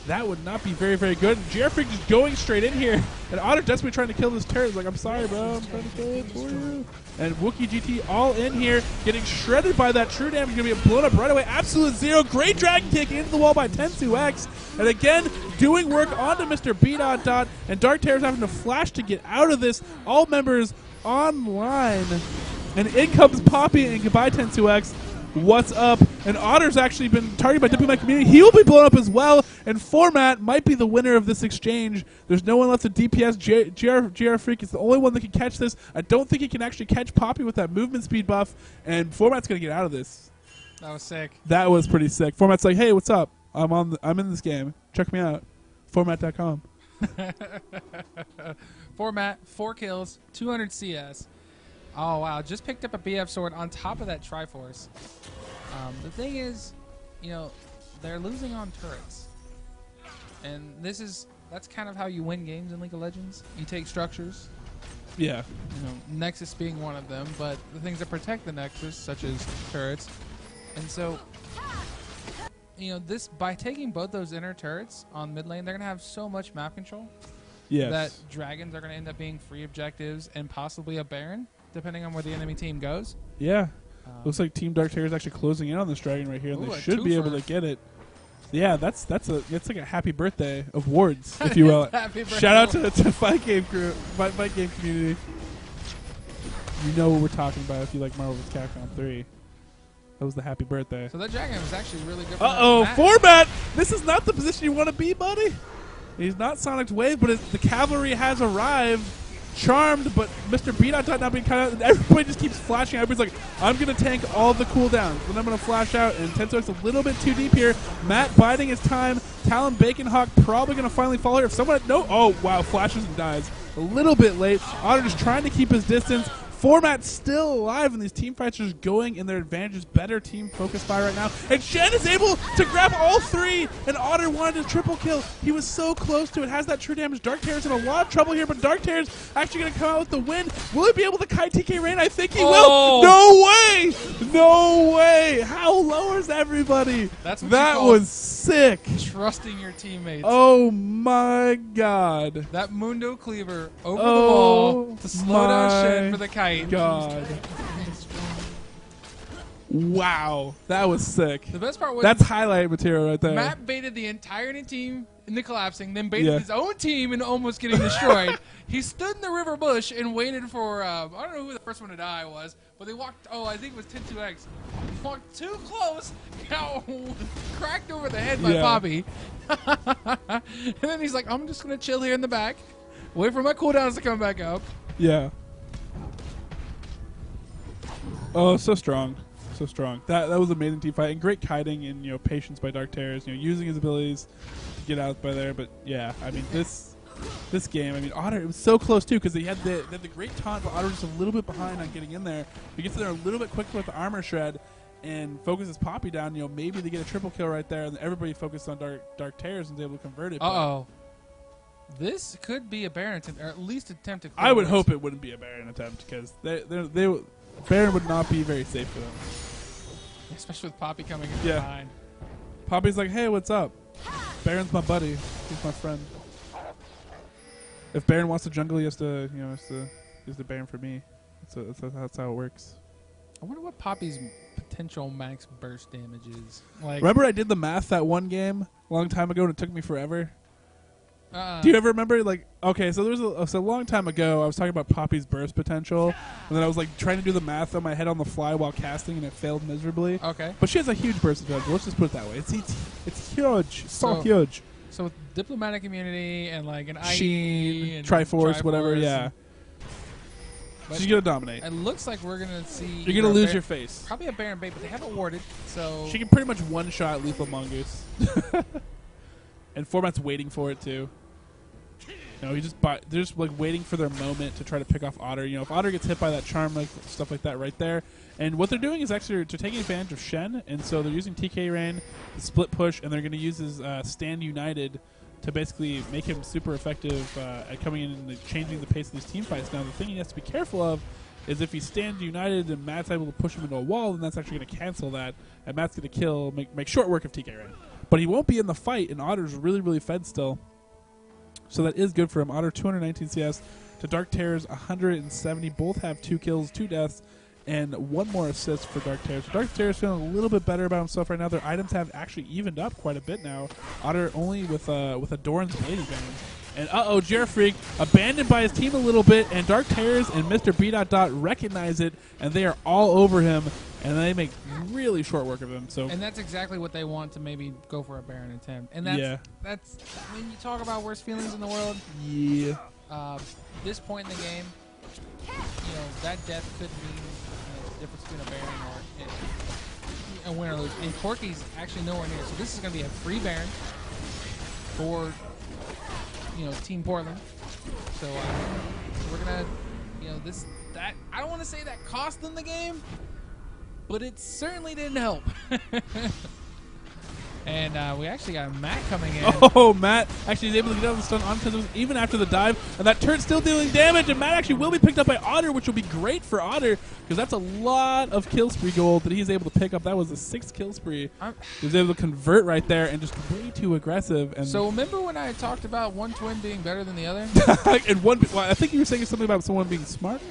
that would not be very, very good. And GR Freak just going straight in here. And Otter desperately trying to kill this turret. He's like, I'm sorry, bro. I'm trying to kill it for you. And WookieeGT all in here, getting shredded by that true damage. Going to be blown up right away. Absolute zero. Great dragon kick into the wall by Tensu-X. And again, doing work onto MrBDotDot. And DarkTerrorZ having to flash to get out of this. All members online. And in comes Poppy and goodbye Tensu-X. What's up? And Otter's actually been targeted by Diplomatic Community. He will be blown up as well. And Format might be the winner of this exchange. There's no one left at DPS. GR Freak is the only one that can catch this. I don't think he can actually catch Poppy with that movement speed buff. And Format's going to get out of this. That was sick. That was pretty sick. Format's like, hey, what's up? I'm in this game. Check me out. Format.com. Format, 4 kills, 200 CS. Oh, wow. Just picked up a BF sword on top of that Triforce. The thing is, they're losing on turrets. And that's kind of how you win games in League of Legends. You take structures. Yeah. Nexus being one of them, but the things that protect the Nexus, such as turrets. And so, by taking both those inner turrets on mid lane, they're going to have so much map control. Yes. That dragons are going to end up being free objectives and possibly a Baron, depending on where the enemy team goes. Yeah. Looks like Team DarkTerrorZ is actually closing in on this dragon right here, and they should be able to get it. Yeah, that's like a happy birthday of wards, if you will. Shout out to Fight Game crew, Fight Game community. You know what we're talking about if you like Marvel vs. Capcom 3. That was the happy birthday. So that Jackhammer was actually really good for Uh-oh, Matt. format! This is not the position you want to be, buddy. He's not Sonic's wave, but the cavalry has arrived. Charmed, but MrBDotDot not being cut out. And everybody just keeps flashing. Everybody's like, I'm going to tank all the cooldowns. Then I'm going to flash out. And Tenso's a little bit too deep here. Matt biding his time. Talonn Baconhawk probably going to finally fall here. If someone... No. Oh, wow. Flashes and dies. A little bit late. Otter just trying to keep his distance. Format still alive, and these team fights are just going in their advantages. Better team focus by right now. And Shen is able to grab all three, and Otter wanted a triple kill. He was so close to it. Has that true damage. DarkTerrorZ in a lot of trouble here, but DarkTerrorZ actually going to come out with the win. Will he be able to kite Tkrain? I think he will. No way! No way! How low is everybody? That's what that was sick. Trusting your teammates. Oh my god. That Mundo Cleaver over the wall to slow down Shen for the kite. God. Wow. That was sick. The best part was that's highlight material right there. Matt baited the entire team in the collapsing, then baited his own team into almost getting destroyed. He stood in the river bush and waited for, I don't know who the first one to die was, but they walked, I think it was 10-2X. Walked too close, got cracked over the head by Poppy. And then he's like, I'm just going to chill here in the back, wait for my cooldowns to come back up. Yeah. Oh, so strong. So strong. That was an amazing team fight. And great kiting and, patience by DarkTerrorZ, using his abilities to get out by there. But, yeah, I mean, this game, I mean, Otter, it was so close, too, because they had the great taunt, but Otter was just a little bit behind on getting in there. He gets in there a little bit quicker with the armor shred and focuses Poppy down. Maybe they get a triple kill right there, and everybody focused on DarkTerrorZ and was able to convert it. Uh-oh. This could be a Baron attempt, or at least attempt to. I would hope it wouldn't be a Baron attempt, because Baron would not be very safe for them. Especially with Poppy coming in behind. Poppy's like, hey, what's up? Baron's my buddy. He's my friend. If Baron wants to jungle, he has to, he's the Baron for me. That's how it works. I wonder what Poppy's potential max burst damage is. Like, remember I did the math that one game a long time ago, and it took me forever? Do you ever remember, okay, so there was a long time ago, I was talking about Poppy's burst potential, and then I was, trying to do the math on my head on the fly while casting, and it failed miserably. Okay. But she has a huge burst potential. Let's just put it that way. It's huge. So huge. So with diplomatic immunity and, an Sheen, and Triforce, whatever, yeah. She's going to dominate. It looks like we're going to see... You're going to lose your face. Probably a Baron bait, but they haven't warded, so... She can pretty much one-shot LethalMongoose. And Format's waiting for it, too. They're just waiting for their moment to try to pick off Otter. If Otter gets hit by that charm, stuff like that right there. And what they're doing is actually they're taking advantage of Shen, and so they're using Tkrain, the split push, and they're going to use his Stand United to basically make him super effective at coming in and changing the pace of these team fights. Now, the thing he has to be careful of is if he stands United and Matt's able to push him into a wall, then that's actually going to cancel that, and Matt's going to make short work of Tkrain. But he won't be in the fight, and Otter's really, really fed still. So that is good for him. Otter 219 CS to DarkTerrorZ 170. Both have 2 kills, 2 deaths, and 1 more assist for DarkTerrorZ. So DarkTerrorZ feeling a little bit better about himself right now. Their items have actually evened up quite a bit now. Otter only with a Doran's Blade advantage. And Jerfreak abandoned by his team a little bit, and DarkTerrorZ and MrBDotDot recognize it, and they are all over him, and they make really short work of him. And that's exactly what they want to maybe go for a Baron attempt. And that's when you talk about worst feelings in the world. Yeah. This point in the game, that death could mean the difference between a Baron or a win or lose. And Corky's actually nowhere near, so this is going to be a free Baron for Team Portland. So we're gonna, I don't want to say that cost them the game, but it certainly didn't help. And we actually got Matt coming in. Oh, Matt actually is able to get out of the stun on Tenso's even after the dive. And that turn's still dealing damage. And Matt actually will be picked up by Otter, which will be great for Otter because that's a lot of kill spree gold that he's able to pick up. That was a 6 kill spree. He was able to convert right there and just way too aggressive. And so remember when I talked about one twin being better than the other? And I think you were saying something about someone being smart.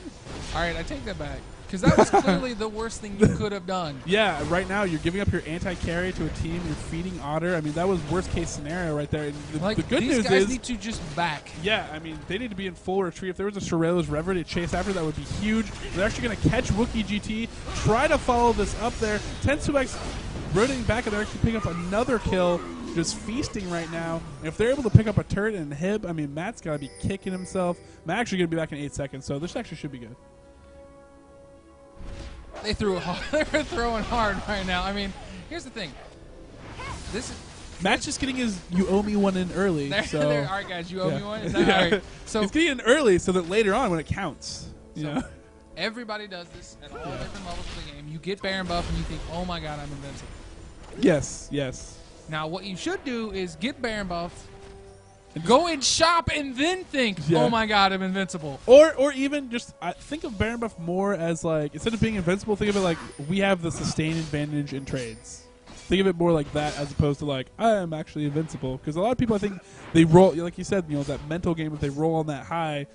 All right, I take that back. Because that was clearly the worst thing you could have done. Yeah, right now you're giving up your anti-carry to a team. You're feeding Otter. I mean, that was worst case scenario right there. And the good news these guys is need to just back. yeah, I mean, they need to be in full retreat. If there was a Shirello's Reverie to chase after, that would be huge. They're actually going to catch WookieeGT, try to follow this up there. 10-2X rotating back, and they're actually picking up another kill, just feasting right now. And if they're able to pick up a turret and Hib, I mean, Matt's got to be kicking himself. Matt's actually going to be back in 8 seconds, so this actually should be good. They threw hard. They're throwing hard right now. I mean, here's the thing. Matt's just getting his "you owe me one" in early. So all right, guys, you owe me one. Is that all right? So he's getting in early so that later on when it counts, you know. Everybody does this at all different levels of the game. You get Baron buff and you think, "Oh my God, I'm invincible." Yes, yes. Now, what you should do is get Baron buff, go and shop, and then think, Yeah. "Oh my God, I'm invincible." Or even just think of Baron buff more as like, instead of being invincible, think of it like we have the sustain advantage in trades. Think of it more like that as opposed to like I am actually invincible, because a lot of people I think they roll, like you said, you know, that mental game, if they roll on that high,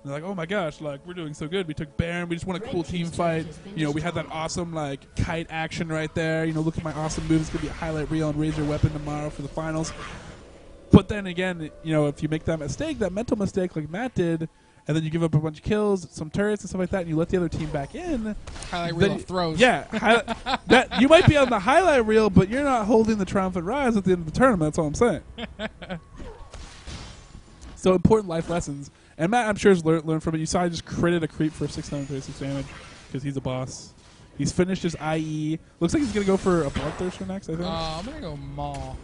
they're like, oh my gosh, like we're doing so good, we took Baron, we just won a cool team fight, you know, we had that awesome like kite action right there, you know, look at my awesome moves, it's gonna be a highlight reel on Raise Your Weapon tomorrow for the finals. But then again, you know, if you make that mistake, that mental mistake like Matt did, and then you give up a bunch of kills, some turrets and stuff like that, and you let the other team back in. Highlight reel of throws. Yeah, that you might be on the highlight reel, but you're not holding the triumphant rise at the end of the tournament. That's all I'm saying. So important life lessons, and Matt, I'm sure, has learned from it. You saw I just critted a creep for 636 damage because he's a boss. He's finished his IE. Looks like he's gonna go for a Bloodthirster next. I think. I'm gonna go Maul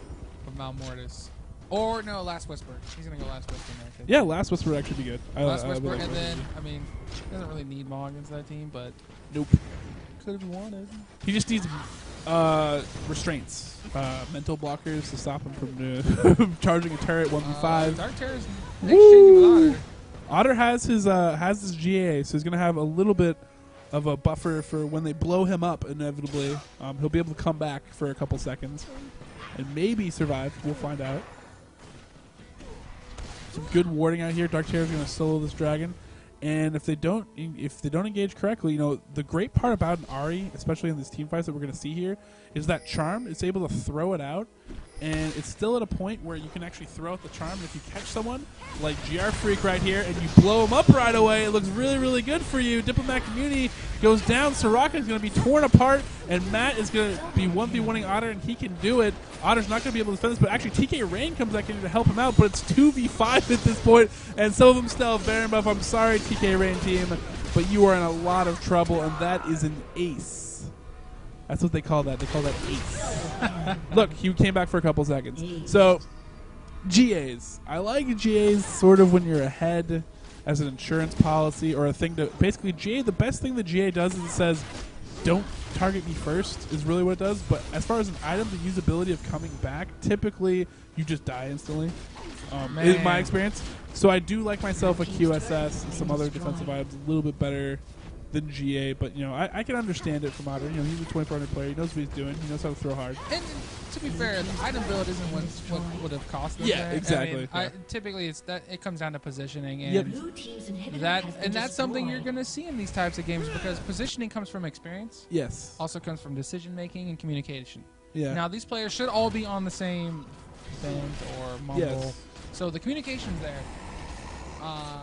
for Malmortis. Or no, Last Whisper. He's gonna go Last Whisper next. Yeah, Last Whisper would actually be good. Last Whisper, like and then I mean, he doesn't really need Maul against that team, but nope. could have wanted. He just needs restraints, mental blockers to stop him from charging a turret 1v5. DarkTerrorZ exchanging with Otter. Otter has his GA, so he's gonna have a little bit of a buffer for when they blow him up. Inevitably, he'll be able to come back for a couple seconds and maybe survive. We'll find out. Some good warding out here. DarkTerrorZ is going to solo this dragon, and if they don't engage correctly, you know, the great part about an Ahri, especially in these team fights that we're going to see here, is that charm is able to throw it out, and it's still at a point where you can actually throw out the charm. And if you catch someone like GR Freak right here and you blow him up right away, it looks really, really good for you. Diplomat Community goes down. Soraka is going to be torn apart, and Matt is going to be 1v1ing Otter, and he can do it. Otter's not going to be able to defend this, but actually Tkrain comes back in to help him out, but it's 2v5 at this point, and some of them still have Baron buff. I'm sorry, Tkrain team, but you are in a lot of trouble, and that is an ace. That's what they call that. They call that ace. Look, he came back for a couple seconds. So, GAs. I like GAs sort of when you're ahead as an insurance policy or a thing to... Basically, GA, the best thing the GA does is it says, don't target me first, is really what it does. But as far as an item, the usability of coming back, typically you just die instantly. In my experience. So I do like myself a QSS and some other defensive items a little bit better than GA, but you know, I can understand it from Otter. You know, he's a 2400 player. He knows what he's doing. He knows how to throw hard. And to be fair, the item build isn't what would have cost them. Yeah, there. exactly. I mean, typically, it's that it comes down to positioning, and that's something you're going to see in these types of games because positioning comes from experience. Yes. Also comes from decision making and communication. Yeah. Now these players should all be on the same band or mumble, Yes. so the communication's there.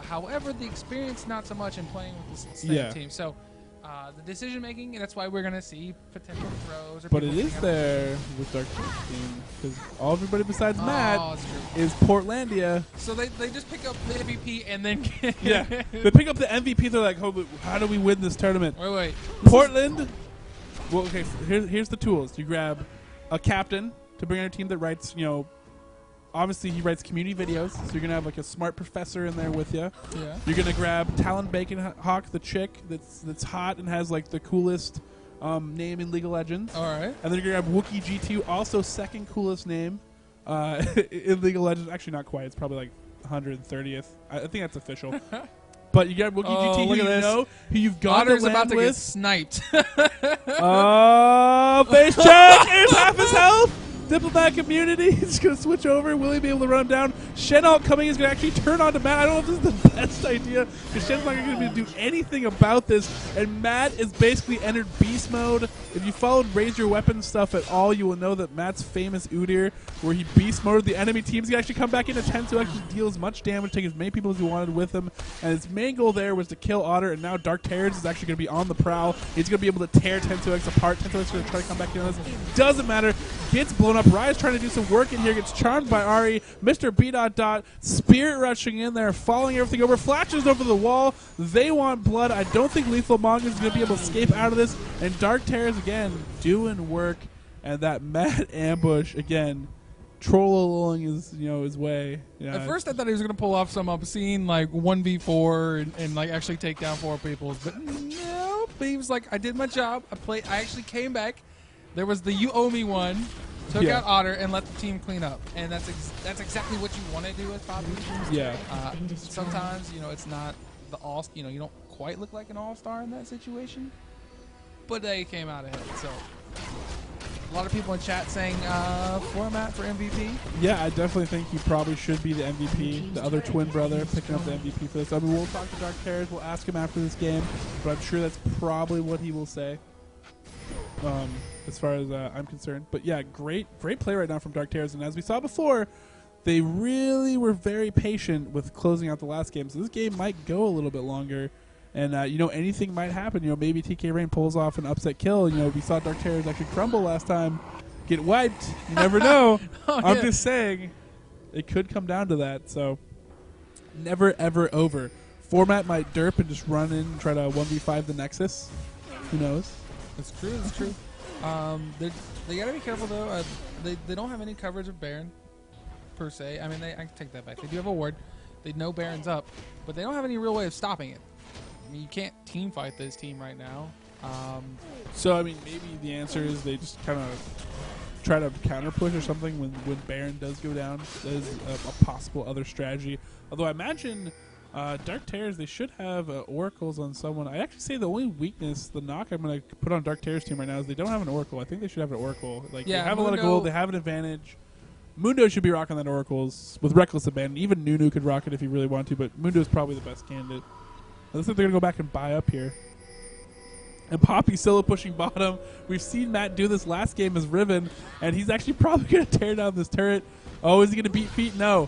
However, the experience not so much in playing with the same team. So the decision making, that's why we're going to see potential throws. Or but it is there with DarkTerrorZ team because everybody besides Matt is Portlandia. So they just pick up the MVP and then They pick up the MVP. They're like, how do we win this tournament? Wait. Portland. Well, okay. Here's the tools. You grab a captain to bring on a team that writes, you know. Obviously, he writes community videos, so you're going to have like a smart professor in there with you. Yeah. You're going to grab Talonn Baconhawk, the chick that's hot and has like the coolest name in League of Legends. All right. And then you're going to grab WookieeGT, also second coolest name in League of Legends. Actually, not quite. It's probably like 130th. I think that's official. But you grab WookieeGT, who you know, who you've got Otter's to land about to with. get sniped. Face check! Here's half his health! Diplomat community. He's going to switch over. Will he be able to run him down? Shenalt coming is going to actually turn on to Matt. I don't know if this is the best idea because Shen's not going to be able to do anything about this. And Matt is basically entered beast mode. If you followed Raise Your Weapon stuff at all, you will know that Matt's famous Udyr, where he beast moded the enemy teams, he actually come back into 10 to actually deal as much damage, take as many people as he wanted with him. And his main goal there was to kill Otter, and now DarkTerrorZ is actually going to be on the prowl. He's going to be able to tear 10-2X apart. 10-2X is going to try to come back in on this. Doesn't matter. Gets blown up. Rai is trying to do some work in here. Gets charmed by Ari. MrBDotDot spirit rushing in there, falling everything over. Flashes over the wall. They want blood. I don't think LethalMongoose is going to be able to escape out of this. And DarkTerrorZ again doing work. And that mad ambush again, trolling his way. Yeah. At first, I thought he was going to pull off some obscene like 1v4 and like actually take down 4 people, but no. But he was like, I did my job. I actually came back. There was the you owe me one. Took out Otter and let the team clean up, and that's exactly what you want to do as Poppy. Yeah. Sometimes it's not the all. You don't quite look like an all-star in that situation, but they came out ahead. So. A lot of people in chat saying format for MVP. Yeah, I definitely think he probably should be the MVP. The other twin brother picking up the MVP for this. I mean, we'll talk to DarkTerrorZ. We'll ask him after this game, but I'm sure that's probably what he will say. As far as I'm concerned. But yeah, great play right now from DarkTerrorZ. And as we saw before, they really were very patient with closing out the last game. So this game might go a little bit longer. And, anything might happen. Maybe Tkrain pulls off an upset kill. We saw DarkTerrorZ actually crumble last time. Get wiped. You never know. I'm just saying it could come down to that. So never, ever over. Format might derp and just run in and try to 1v5 the Nexus. Who knows? That's true. That's true. They got to be careful, though. They don't have any coverage of Baron, per se. I mean, I can take that back. They do have a ward. They know Baron's up. But they don't have any real way of stopping it. I mean, you can't team fight this team right now. So, I mean, maybe the answer is they just kind of try to counter push or something when Baron does go down. That is a possible other strategy. Although I imagine DarkTerrorZ, they should have oracles on someone. I actually say the only weakness, the knock I'm going to put on DarkTerrorZ team right now is they don't have an oracle. I think they should have an oracle. They have a lot of gold. They have an advantage. Mundo should be rocking that oracles with reckless abandon. Even Nunu could rock it if he really wanted to, but Mundo is probably the best candidate. Looks like they're going to go back and buy up here. And Poppy solo pushing bottom. We've seen Matt do this last game as Riven, and he's actually probably going to tear down this turret. Oh, is he going to beat feet? No.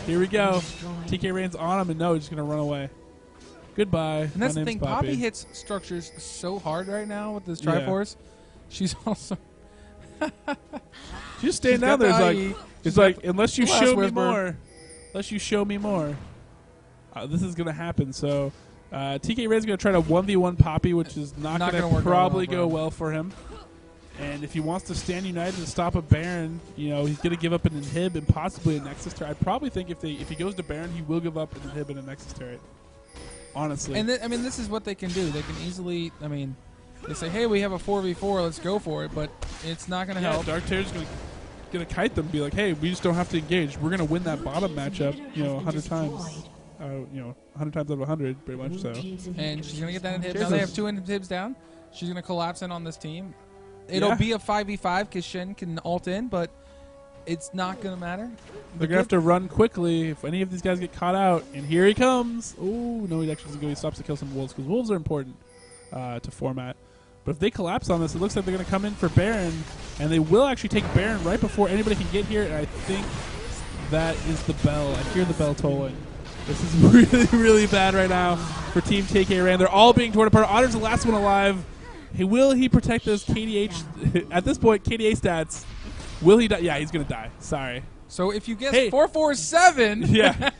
Here we go. Tkrain's on him, and no, he's just going to run away. Goodbye. And that's the thing. Poppy hits structures so hard right now with this Triforce. She's also... She's staying down there. It's like, unless you show me more. Unless you show me more. This is going to happen. So Tkrain is going to try to 1v1 Poppy, which is not going to probably go well for him. And if he wants to stand united to stop a Baron, he's going to give up an inhib and possibly a Nexus turret. I probably think if he goes to Baron, he will give up an inhib and a Nexus turret. Honestly. And this is what they can do. They can easily, they say, hey, we have a 4v4, let's go for it, but it's not going to help. DarkTerrorZ is going to kite them, be like, hey, we just don't have to engage. We're going to win that bottom matchup, 100 times. 100 times out of 100, pretty much so. And she's going to get that inhib. Now they have 2 inhibs down. She's going to collapse in on this team. It'll be a 5v5 because Shen can ult in, but it's not going to matter. They're going to have to run quickly if any of these guys get caught out. And here he comes. Oh, no, he actually doesn't go. He stops to kill some wolves because wolves are important to format. But if they collapse on this, it looks like they're going to come in for Baron. And they will actually take Baron right before anybody can get here. And I think that is the bell. I hear the bell tolling. This is really, really bad right now for Team Tkrain. They're all being torn apart. Otter's the last one alive. Will he protect those KDH? At this point, KDA stats. Will he die? Yeah, he's going to die. Sorry. So if you guess 447. Yeah.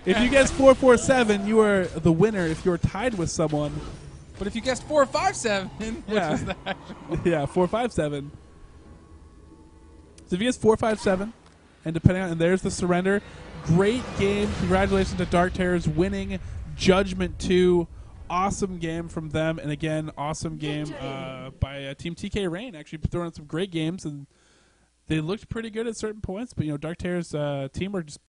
If you guess 447, you are the winner if you're tied with someone. But if you guessed 457, which is the actual. Yeah, 457. So if you guess 457, and depending on, and there's the surrender. Great game. Congratulations to DarkTerrorZ winning Judgment 2. Awesome game from them. And again, awesome game by Team Tkrain. Actually throwing in some great games. And they looked pretty good at certain points. But, DarkTerrorZ team were just